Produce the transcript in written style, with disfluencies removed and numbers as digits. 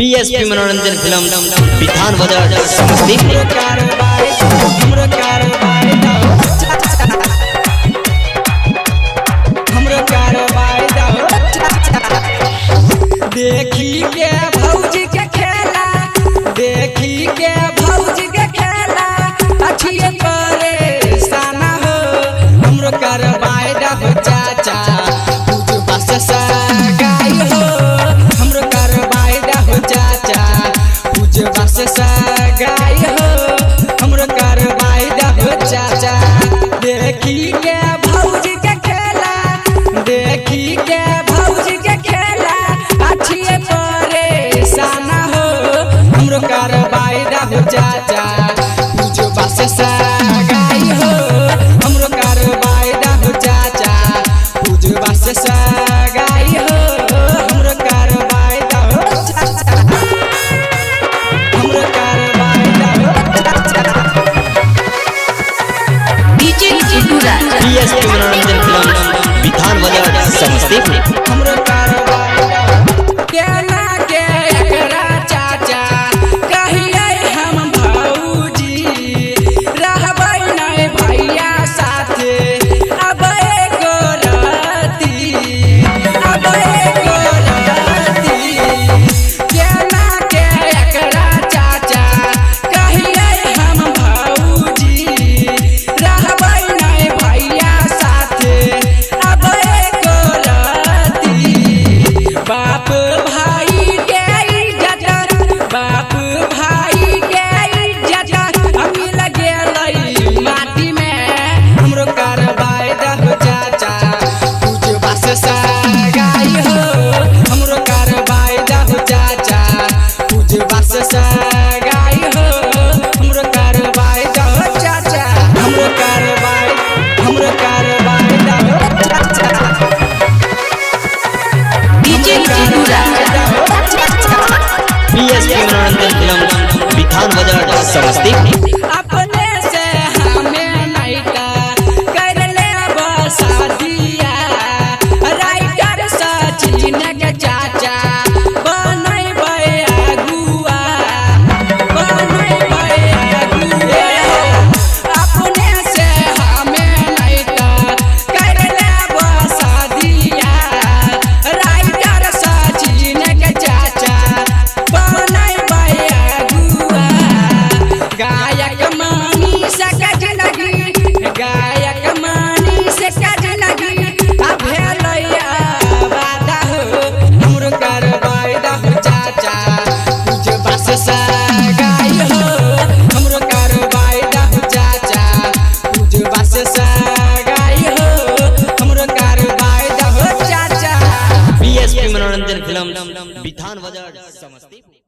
BSP मनोरंजन film विधान बाजार समस्तीपुर। देखी के भौजी के खेला, देखी के भौजी के खेला, अच्छी परेशान हो हमरो करवाए हो चाचा पूजबा से सगाई हो, हमरो करवाए हो चाचा पूजबा से सगाई हो, हमरो करवाए हो चाचा। देखी के भौजी के खेला, देखी के भौजी के खेला, अच्छी परेशान हो हमरो करवाए हो चाचा पूजबा से सगाई हो, हमरो करवाए हो चाचा पूजबा से सगाई हो, हमरो करवाए हो चाचा, हमरो करवाए हो चाचा। बीएसपी मनोरंजन फिल्म विधान बाजार समस्तीपुर। हमरो करवाए केना के एकरा चाचा कहिए हम भौजी रहबै नै भैया साथे अब एको राती, अब एको राती। केना के एकरा चाचा कहिए हम भौजी रहबै नै भैया साथे अब एको राती। बाप भाई के इज्जत, बाप भाई के इज्जत हमी लगे माटी में, हमरो करवाए हो चाचा पूजबा से सगाई हो, हमरो करवाए हो चाचा पूजबा से सगाई हो, हमरो करवाए हो चाचा, हमरो करवाए हो चाचा। बीएसपी मनोरंजन फिल्म विधान बाजार समस्तीपुर। अपने से हमें नैका कर ले शादिया, राइटर सचिन के चाचा बनैबै अगुआ, बनैबै अगुआ। अपने से हमें नैका कर ले शादिया, राइटर सचिन के चाचा बनैबै अगुआ। गायक मानी से कट लगी, गायक मानी से कट लगी, आ भेलैया वादा हो हमरो करवाए हो चाचा पूजबा से सगाई हो, हमरो करवाए हो चाचा पूजबा से सगाई हो, हमरो करवाए हो चाचा। बीएसपी मनोरंजन फिल्म विधान बाजार समस्तीपुर।